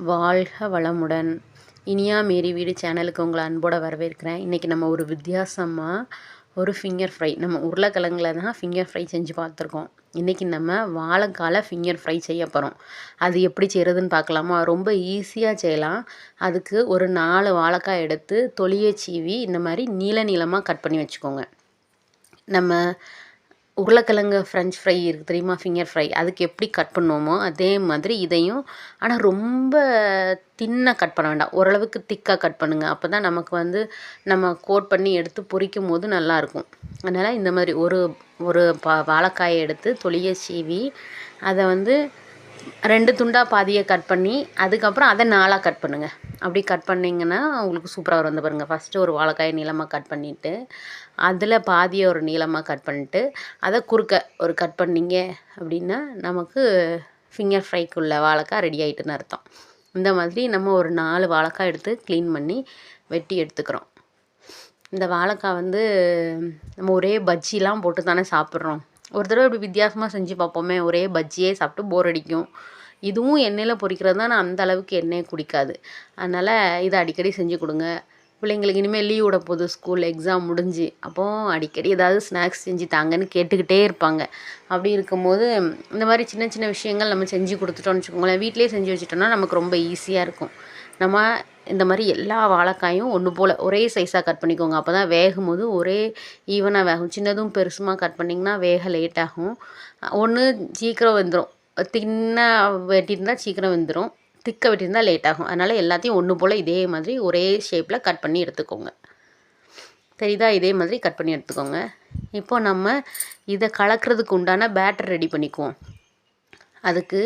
வாழ்க வளமுடன். இனியா மேரி வீடு சேனலுக்கு உங்களை அன்போடு வரவேற்கிறேன். இன்றைக்கி நம்ம ஒரு வித்தியாசமாக ஒரு ஃபிங்கர் ஃப்ரை, நம்ம உருளைக்கிழங்குல தான் ஃபிங்கர் ஃப்ரை செஞ்சு பார்த்துருக்கோம். இன்றைக்கி நம்ம வாழைக்கால ஃபிங்கர் ஃப்ரை செய்ய போகிறோம். அது எப்படி செய்கிறதுன்னு பார்க்கலாமா? ரொம்ப ஈஸியாக செய்யலாம். அதுக்கு ஒரு 4 வாழைக்காய் எடுத்து தொலியை சீவி இந்த மாதிரி நீள நீளமாக கட் பண்ணி வச்சுக்கோங்க. நம்ம உருளைக்கிழங்கு ஃப்ரெஞ்ச் ஃப்ரை இருக்குது தெரியுமா, ஃபிங்கர் ஃப்ரை, அதுக்கு எப்படி கட் பண்ணுவோமோ அதே மாதிரி இதையும், ஆனால் ரொம்ப தின்னாக கட் பண்ண வேண்டாம், ஓரளவுக்கு திக்காக கட் பண்ணுங்கள். அப்போ தான் நமக்கு நம்ம கோட் பண்ணி எடுத்து பொரிக்கும் போது நல்லாயிருக்கும். அதனால் இந்த மாதிரி ஒரு வாழைக்காயை எடுத்து தொலியை சீவி அதை 2 துண்டாக பாதியை கட் பண்ணி அதுக்கப்புறம் அதை 4ஆக கட் பண்ணுங்கள். அப்படி கட் பண்ணிங்கன்னா உங்களுக்கு சூப்பராக வரும். பாருங்கள், ஃபஸ்ட்டு ஒரு வாழைக்காயை நீளமாக கட் பண்ணிவிட்டு அதில் பாதியை ஒரு நீளமாக கட் பண்ணிட்டு அதை குறுக்க ஒரு கட் பண்ணிங்க அப்படின்னா நமக்கு ஃபிங்கர் ஃப்ரைக்குள்ள வாழைக்காய் ரெடி ஆகிட்டுன்னு அர்த்தம். இந்த மாதிரி நம்ம ஒரு 4 வாழைக்காய் எடுத்து க்ளீன் பண்ணி வெட்டி எடுத்துக்கிறோம். இந்த வாழைக்காய் நம்ம ஒரே பஜ்ஜிலாம் போட்டு தானே சாப்பிட்றோம். ஒரு தடவை இப்படி வித்தியாசமாக செஞ்சு பார்ப்போமே, ஒரே பஜ்ஜியே சாப்பிட்டு போர் அடிக்கும். இதுவும் எண்ணெயில் பொரிக்கிறது தான், நான் அந்த அளவுக்கு எண்ணெய் குடிக்காது. அதனால் இதை அடிக்கடி செஞ்சு கொடுங்க. பிள்ளைங்களுக்கு இனிமேல் லீவ் விட போகுது, ஸ்கூல் எக்ஸாம் முடிஞ்சு, அப்போது அடிக்கடி ஏதாவது ஸ்நாக்ஸ் செஞ்சு தாங்கன்னு கேட்டுக்கிட்டே இருப்பாங்க. அப்படி இருக்கும்போது இந்த மாதிரி சின்ன சின்ன விஷயங்கள் நம்ம செஞ்சு கொடுத்துட்டோம்னு வச்சுக்கோங்களேன், வீட்டிலே செஞ்சு வச்சுட்டோம்னா நமக்கு ரொம்ப ஈஸியாக இருக்கும். நம்ம இந்த மாதிரி எல்லா வாழைக்காயும் ஒன்று போல் ஒரே சைஸாக கட் பண்ணிக்கோங்க. அப்போ தான் வேகும் போது ஒரே ஈவனாக வேகும். சின்னதும் பெருசுமாக கட் பண்ணிங்கன்னா வேக லேட் ஆகும். ஒன்று சீக்கிரம் வெந்துடும், தின்னாக வெட்டியிருந்தால் சீக்கிரம் வெந்துடும், திக்க வெட்டியிருந்தால் லேட் ஆகும். அதனால் எல்லாத்தையும் ஒன்று போல் இதே மாதிரி ஒரே ஷேப்பில் கட் பண்ணி எடுத்துக்கோங்க. தெரியுதா? இதே மாதிரி கட் பண்ணி எடுத்துக்கோங்க. இப்போது நம்ம இதை கலக்கிறதுக்கு உண்டான பேட்டர் ரெடி பண்ணிக்குவோம். அதுக்கு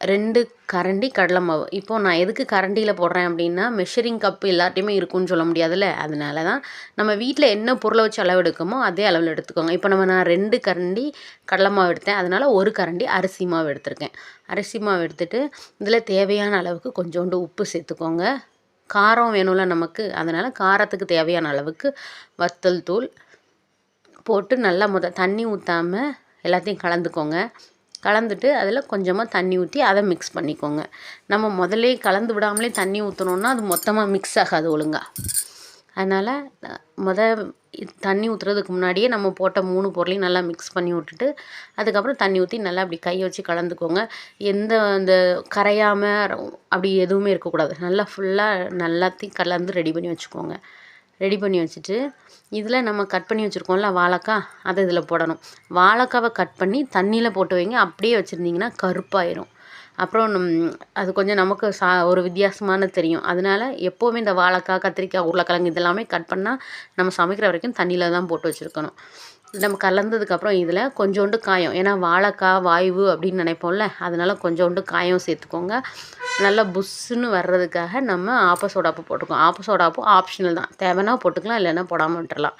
2 கரண்டி கடலை மாவு. இப்போது நான் எதுக்கு கரண்டியில் போடுறேன் அப்படின்னா, மெஷரிங் கப்பு எல்லாத்தையுமே இருக்குன்னு சொல்ல முடியாதுல்ல, அதனால தான் நம்ம வீட்டில் என்ன பொருளை வச்சு அளவு எடுக்கமோ அதே அளவில் எடுத்துக்கோங்க. இப்போ நான் 2 கரண்டி கடலை மாவு எடுத்தேன், அதனால் 1 கரண்டி அரிசி மாவு எடுத்திருக்கேன். அரிசி மாவு எடுத்துகிட்டு இதில் தேவையான அளவுக்கு கொஞ்சோண்டு உப்பு சேர்த்துக்கோங்க. காரம் வேணும்ல நமக்கு, அதனால் காரத்துக்கு தேவையான அளவுக்கு வத்தல் தூள் போட்டு நல்லா தண்ணி ஊற்றாமல் எல்லாத்தையும் கலந்துக்கோங்க. கலந்துட்டு அதில் கொஞ்சமாக தண்ணி ஊற்றி அதை மிக்ஸ் பண்ணிக்கோங்க. நம்ம முதல்லே கலந்து விடாமலே தண்ணி ஊற்றினோன்னா அது மொத்தமாக மிக்ஸ் ஆகாது ஒழுங்காக. அதனால் தண்ணி ஊற்றுறதுக்கு முன்னாடியே நம்ம போட்ட 3 பொருளையும் நல்லா மிக்ஸ் பண்ணி விட்டுட்டு அதுக்கப்புறம் தண்ணி ஊற்றி நல்லா அப்படி கையை வச்சு கலந்துக்கோங்க. இந்த கரையாமல் அப்படி எதுவுமே இருக்கக்கூடாது. நல்லா ஃபுல்லாக நல்லாத்தையும் கலந்து ரெடி பண்ணி வச்சுக்கோங்க. ரெடி பண்ணி வச்சுட்டு இதில் நம்ம கட் பண்ணி வச்சுருக்கோம்ல வாழைக்காய், அதை இதில் போடணும். வாழைக்காவை கட் பண்ணி தண்ணியில் போட்டு வைங்க. அப்படியே வச்சுருந்தீங்கன்னா கருப்பாயிரும். அப்புறம் அது கொஞ்சம் நமக்கு ஒரு வித்தியாசமான தெரியும். அதனால் எப்போவுமே இந்த வாழைக்காய், கத்திரிக்காய், உருளைக்கிழங்கு இதெல்லாமே கட் பண்ணால் நம்ம சமைக்கிற வரைக்கும் தண்ணியில் தான் போட்டு வச்சுருக்கணும். நம்ம கலந்ததுக்கப்புறம் இதில் கொஞ்சோண்டு காயம், ஏன்னா வாழைக்காய் வாய்வு அப்படின்னு நினைப்போம்ல, அதனால் கொஞ்சோண்டு காயம் சேர்த்துக்கோங்க. நல்லா புஷ்ஷுன்னு வர்றதுக்காக நம்ம ஆப்ப சோடாப்பு போட்டுக்கோம். ஆப்ப சோடாப்பும் ஆப்ஷனல் தான், தேவைன்னா போட்டுக்கலாம், இல்லைன்னா போடாமல் விட்டுறலாம்.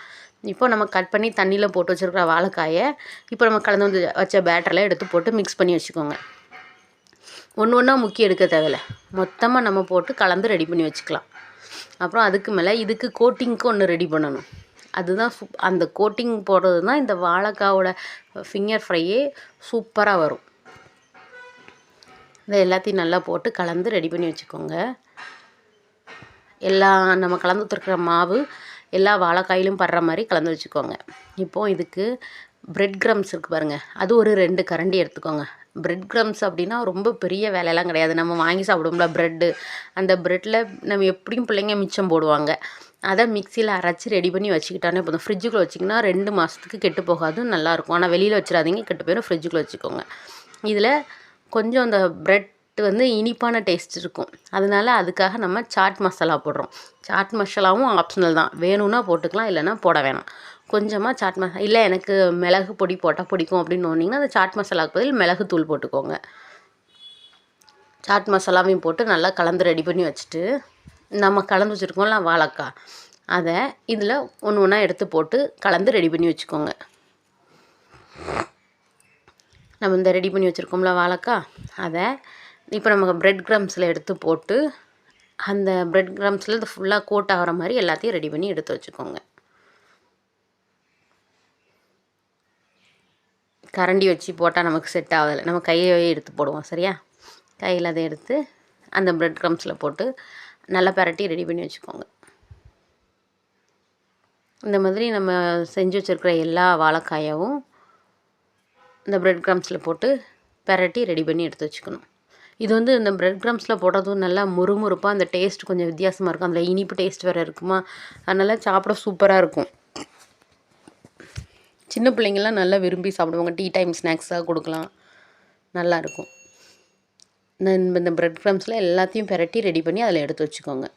இப்போ நம்ம கட் பண்ணி தண்ணியில் போட்டு வச்சுருக்கிற வாழைக்காயை இப்போ நம்ம கலந்து வச்ச பேட்டரில் எடுத்து போட்டு மிக்ஸ் பண்ணி வச்சுக்கோங்க. ஒன்று ஒன்றா முக்கிய எடுக்க தேவையில்ல, மொத்தமாக நம்ம போட்டு கலந்து ரெடி பண்ணி வச்சுக்கலாம். அப்புறம் அதுக்கு மேலே இதுக்கு கோட்டிங்க்கு ஒன்று ரெடி பண்ணணும். அதுதான் அந்த கோட்டிங் போடுறது தான் இந்த வாழைக்காவோட ஃபிங்கர் ஃப்ரையே சூப்பராக வரும். இதை எல்லாத்தையும் நல்லா போட்டு கலந்து ரெடி பண்ணி வச்சுக்கோங்க. நம்ம கலந்து ஊற்றிருக்கிற மாவு எல்லா வாழைக்காயிலும் படுற மாதிரி கலந்து வச்சுக்கோங்க. இப்போது இதுக்கு பிரெட் க்ரம்ஸ் இருக்குது பாருங்கள், அது ஒரு 2 கரண்டி எடுத்துக்கோங்க. பிரெட் க்ரம்ஸ் அப்படின்னா ரொம்ப பெரிய வேலையெல்லாம் கிடையாது. நம்ம வாங்கி சாப்பிடுவோம்ல ப்ரெட்டு, அந்த ப்ரெட்டில் நம்ம எப்படியும் பிள்ளைங்க மிச்சம் போடுவாங்க. அதை மிக்சியில் அரைச்சி ரெடி பண்ணி வச்சுக்கிட்டானே போதும். ஃப்ரிட்ஜுக்குள்ளே வச்சிங்கன்னா 2 மாதத்துக்கு கெட்டு போகாது, நல்லாயிருக்கும். ஆனால் வெளியில் வச்சிடாதீங்க, கெட்டு போயிடும். ஃப்ரிட்ஜுக்குள்ளே வச்சுக்கோங்க. இதில் கொஞ்சம் அந்த ப்ரெட் இனிப்பான டேஸ்ட் இருக்கும். அதனால அதுக்காக நம்ம சாட் மசாலா போடுறோம். சாட் மசாலாவும் ஆப்ஷனல் தான், வேணும்னா போட்டுக்கலாம், இல்லைன்னா போட வேணாம். கொஞ்சமாக சாட் மசாலா, இல்லை எனக்கு மிளகு பொடி போட்டால் பிடிக்கும் அப்படின்னு சொன்னீங்கன்னா அந்த சாட் மசாலாவுக்கு பதில் மிளகு தூள் போட்டுக்கோங்க. சாட் மசாலாவையும் போட்டு நல்லா கலந்து ரெடி பண்ணி வச்சுட்டு நம்ம கலந்து வச்சுருக்கோம்ல வாழைக்காய், அதை இதில் ஒன்று ஒன்றா எடுத்து போட்டு கலந்து ரெடி பண்ணி வச்சுக்கோங்க. நம்ம இந்த ரெடி பண்ணி வச்சுருக்கோம்ல வாழைக்காய், அதை இப்போ நமக்கு பிரெட் க்ரம்ஸில் எடுத்து போட்டு அந்த பிரெட் க்ரம்ஸில் இது ஃபுல்லாக கோட் ஆகிற மாதிரி எல்லாத்தையும் ரெடி பண்ணி எடுத்து வச்சுக்கோங்க. கரண்டி வச்சு போட்டால் நமக்கு செட் ஆகலை, நம்ம கையை எடுத்து போடுவோம். சரியா? கையில் அதை எடுத்து அந்த ப்ரெட் க்ரம்ஸில் போட்டு நல்லா பரட்டி ரெடி பண்ணி வச்சுக்கோங்க. இந்த மாதிரி நம்ம செஞ்சு வச்சுருக்கிற எல்லா வாழைக்காயவும் இந்த ப்ரெட் க்ரம்ஸில் போட்டு பரட்டி ரெடி பண்ணி எடுத்து வச்சுக்கணும். இது வந்து இந்த ப்ரெட் க்ரம்ஸில் போடுறதும் நல்லா முறுமுறுப்பாக அந்த டேஸ்ட் கொஞ்சம் வித்தியாசமாக இருக்கும். அதில் இனிப்பு டேஸ்ட் வேறு இருக்குமா, அதனால் சாப்பிட சூப்பராக இருக்கும். சின்ன பிள்ளைங்கள்லாம் நல்லா விரும்பி சாப்பிடுவாங்க. டீ டைம் ஸ்நாக்ஸாக கொடுக்கலாம், நல்லாயிருக்கும். இந்த ப்ரெட் க்ரம்ஸில் எல்லாத்தையும் பரட்டி ரெடி பண்ணி அதில் எடுத்து வச்சுக்கோங்க.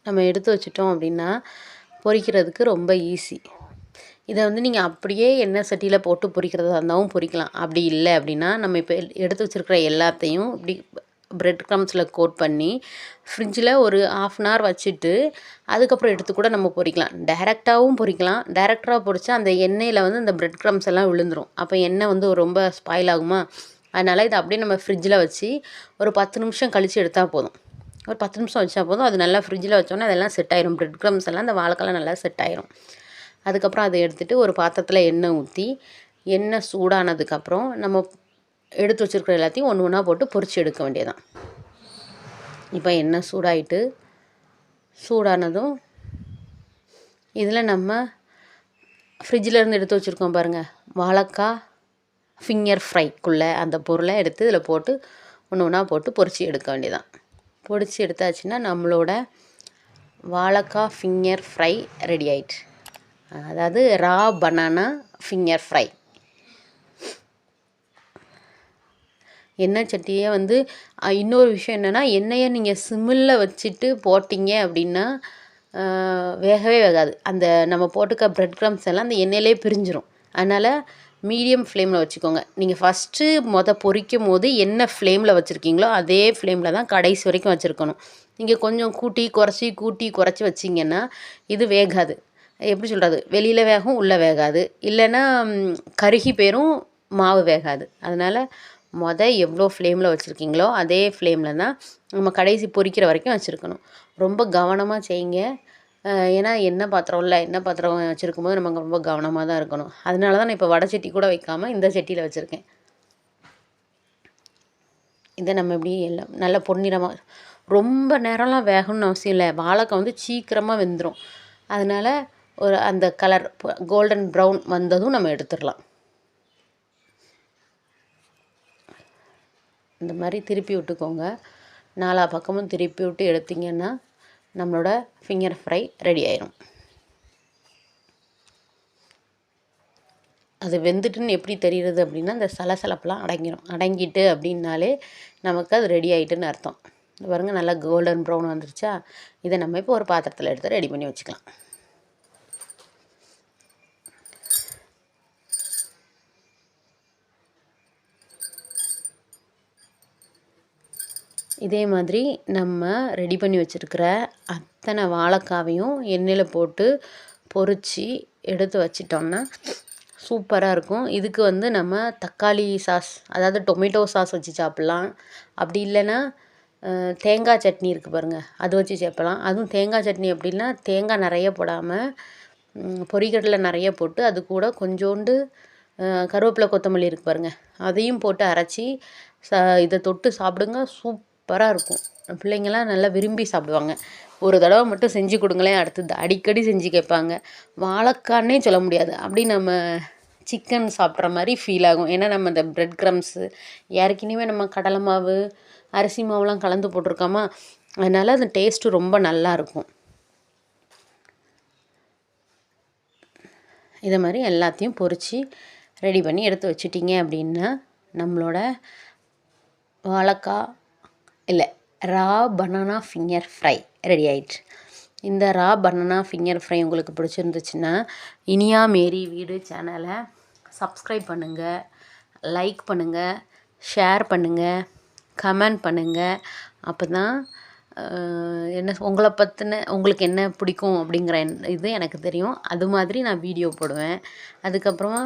நம்ம எடுத்து வச்சிட்டோம் அப்படின்னா பொரிக்கிறதுக்கு ரொம்ப ஈஸி. இதை வந்து நீங்கள் அப்படியே எண்ணெய் சட்டியில் போட்டு பொரிக்கிறதா இருந்தாலும் பொரிக்கலாம். அப்படி இல்லை அப்படின்னா நம்ம இப்போ எடுத்து வச்சுருக்கிற எல்லாத்தையும் இப்படி ப்ரெட் க்ரம்ஸில் கோட் பண்ணி ஃப்ரிட்ஜில் ஒரு 1/2 அன் ஹவர் வச்சுட்டு அதுக்கப்புறம் எடுத்து கூட நம்ம பொரிக்கலாம். டைரெக்டாகவும் பொரிக்கலாம். டைரெக்டாக பொரித்தா அந்த எண்ணெயில் வந்து இந்த ப்ரெட் க்ரம்ஸ் எல்லாம் விழுந்துடும். அப்போ எண்ணெய் வந்து ரொம்ப ஸ்பாயில் ஆகுமா, அதனால் இதை அப்படியே நம்ம ஃப்ரிட்ஜில் வச்சு ஒரு 10 நிமிஷம் கழித்து எடுத்தால் போதும். ஒரு 10 நிமிஷம் வச்சா போதும். அது நல்லா ஃப்ரிட்ஜில் வச்சோன்னா அதெல்லாம் செட் ஆயிரும். ப்ரெட் க்ரம்ஸ் எல்லாம் அந்த வாழைக்காலாம் நல்லா செட் ஆயிரும். அதுக்கப்புறம் அதை எடுத்துகிட்டு ஒரு பாத்திரத்தில் எண்ணெய் ஊற்றி எண்ணெய் சூடானதுக்கப்புறம் நம்ம எடுத்து வச்சுருக்கிற எல்லாத்தையும் ஒன்று ஒன்றா போட்டு பொரித்து எடுக்க வேண்டியதான். இப்போ எண்ணெய் சூடானதும் இதில் நம்ம ஃப்ரிட்ஜிலேருந்து எடுத்து வச்சுருக்கோம் பாருங்கள், வாழைக்காய் ஃபிங்கர் ஃப்ரைக்குள்ளே அந்த பொருளை எடுத்து இதில் போட்டு ஒன்று ஒன்றா போட்டு பொரித்து எடுக்க வேண்டியதான். பொரித்து எடுத்தாச்சுன்னா நம்மளோட வாழைக்காய் ஃபிங்கர் ஃப்ரை ரெடி ஆயிடுச்சு. அதாவது ரா பனானா ஃபிங்கர் ஃப்ரை. எண்ணெய் சட்டியே வந்து இன்னொரு விஷயம் என்னென்னா, எண்ணெயை நீங்கள் சிம்மில் வச்சுட்டு போட்டிங்க அப்படின்னா வேகவே வேகாது. அந்த நம்ம போட்டுக்க ப்ரெட் க்ரம்ஸ் எல்லாம் அந்த எண்ணெயிலே பிரிஞ்சிரும். அதனால் மீடியம் ஃப்ளேமில் வச்சுக்கோங்க. நீங்கள் ஃபஸ்ட்டு பொரிக்கும் போது என்ன ஃப்ளேமில் வச்சுருக்கீங்களோ அதே ஃப்ளேமில் தான் கடைசி வரைக்கும் வச்சுருக்கணும். நீங்கள் கொஞ்சம் கூட்டி குறைச்சி வச்சிங்கன்னா இது வேகாது. எப்படி சொல்கிறது, வெளியில் வேகும் உள்ளே வேகாது, இல்லைன்னா கருகி போயிரும், மாவு வேகாது. அதனால் எவ்வளோ ஃப்ளேமில் வச்சுருக்கீங்களோ அதே ஃப்ளேமில் தான் நம்ம கடைசி பொரிக்கிற வரைக்கும் வச்சுருக்கணும். ரொம்ப கவனமாக செய்யுங்க. ஏன்னா எண்ணெய் பாத்திரம் வச்சுருக்கும் போது நம்ம ரொம்ப கவனமாக தான் இருக்கணும். அதனால தான் நான் இப்போ வடை சட்டி கூட வைக்காமல் இந்த சட்டியில் வச்சுருக்கேன். இதை நம்ம இப்படி எல்லாம் நல்லா பொன்னிறமாக, ரொம்ப நேரம்லாம் வேகணும்னு அவசியம் இல்லை. வாழைக்காய் வந்து சீக்கிரமாக வெந்துடும். அதனால் ஒரு அந்த கலர் கோல்டன் ப்ரௌன் வந்ததும் நம்ம எடுத்துடலாம். இந்த மாதிரி திருப்பி விட்டுக்கோங்க. 4 பக்கமும் திருப்பி விட்டு எடுத்திங்கன்னா நம்மளோட ஃபிங்கர் ஃப்ரை ரெடி ஆயிரும். அது வெந்துட்டுன்னு எப்படி தெரியுது அப்படின்னா, இந்த சலசலப்பெலாம் அடங்கிட்டு அப்படின்னாலே நமக்கு அது ரெடி ஆகிட்டுன்னு அர்த்தம். பாருங்கள், நல்லா கோல்டன் ப்ரௌன் வந்துருச்சா. இதை நம்ம இப்போ ஒரு பாத்திரத்தில் எடுத்து ரெடி பண்ணி வச்சுக்கலாம். இதே மாதிரி நம்ம ரெடி பண்ணி வச்சுருக்கிற அத்தனை வாழைக்காவையும் எண்ணெயில் போட்டு பொரித்து எடுத்து வச்சிட்டோம்னா சூப்பராக இருக்கும். இதுக்கு வந்து நம்ம தக்காளி சாஸ், அதாவது டொமேட்டோ சாஸ் வச்சு சாப்பிட்லாம். அப்படி இல்லைன்னா தேங்காய் சட்னி இருக்குது பாருங்கள், அது வச்சு சாப்பிட்லாம். அதுவும் தேங்காய் சட்னி அப்படின்னா தேங்காய் நிறைய போடாமல் பொரிகடலை நிறைய போட்டு அது கூட கொஞ்சோண்டு கருவேப்பிலை கொத்தமல்லி இருக்குது பாருங்கள், அதையும் போட்டு அரைச்சி இதை தொட்டு சாப்பிடுங்க. சூப்பராக இருக்கும். பிள்ளைங்கள்லாம் நல்லா விரும்பி சாப்பிடுவாங்க. ஒரு தடவை மட்டும் செஞ்சு கொடுங்களேன், அடுத்தது அடிக்கடி செஞ்சு கேட்பாங்க. வாழைக்கான்னே சொல்ல முடியாது, அப்படி நம்ம சிக்கன் சாப்பிட்ற மாதிரி ஃபீல் ஆகும். ஏன்னா நம்ம இந்த ப்ரெட் க்ரம்ஸு ஏற்கனவே நம்ம கடலை மாவு அரிசி மாவுலாம் கலந்து போட்டிருக்கோமா, அதனால் அந்த டேஸ்ட்டு ரொம்ப நல்லாயிருக்கும். இதை மாதிரி எல்லாத்தையும் பொரித்து ரெடி பண்ணி எடுத்து வச்சிட்டிங்க அப்படின்னா நம்மளோட வாழைக்காய் இல்லை raw banana finger fry ready ஆயிடுச்சு. இந்த ரா பனானா ஃபிங்கர் ஃப்ரை உங்களுக்கு பிடிச்சிருந்துச்சுன்னா இனியா மேரி வீடு சேனலை சப்ஸ்கிரைப் பண்ணுங்கள், லைக் பண்ணுங்கள், ஷேர் பண்ணுங்கள், கமெண்ட் பண்ணுங்கள். அப்போ தான் உங்களை பற்றின உங்களுக்கு என்ன பிடிக்கும் அப்படிங்கிற இது எனக்கு தெரியும். அது மாதிரி நான் வீடியோ போடுவேன். அதுக்கப்புறமா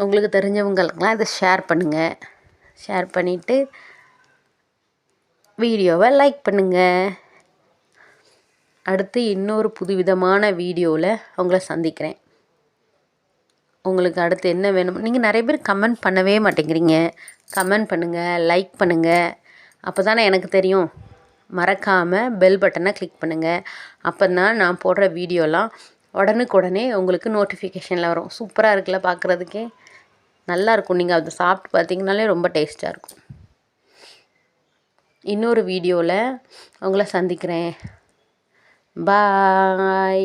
உங்களுக்கு தெரிஞ்சவங்களுக்கெலாம் இதை ஷேர் பண்ணுங்கள். ஷேர் பண்ணிவிட்டு வீடியோவை லைக் பண்ணுங்கள். அடுத்து இன்னொரு புதுவிதமான வீடியோவில் உங்களை சந்திக்கிறேன். உங்களுக்கு அடுத்து என்ன வேணும், நீங்கள் நிறைய பேர் கமெண்ட் பண்ணவே மாட்டேங்கிறீங்க. கமெண்ட் பண்ணுங்கள், லைக் பண்ணுங்கள். அப்போ தானே எனக்கு தெரியும். மறக்காமல் பெல் பட்டனை கிளிக் பண்ணுங்கள். அப்போ தான் நான் போடுற வீடியோலாம் உடனுக்குடனே உங்களுக்கு நோட்டிஃபிகேஷனில் வரும். சூப்பராக இருக்குல்ல பார்க்குறதுக்கே, நல்லாயிருக்கும். நீங்கள் அதை சாப்பிட்டு பார்த்தீங்கனாலே ரொம்ப டேஸ்ட்டாக இருக்கும். இன்னொரு வீடியோவில் உங்களை சந்திக்கிறேன். பாய்.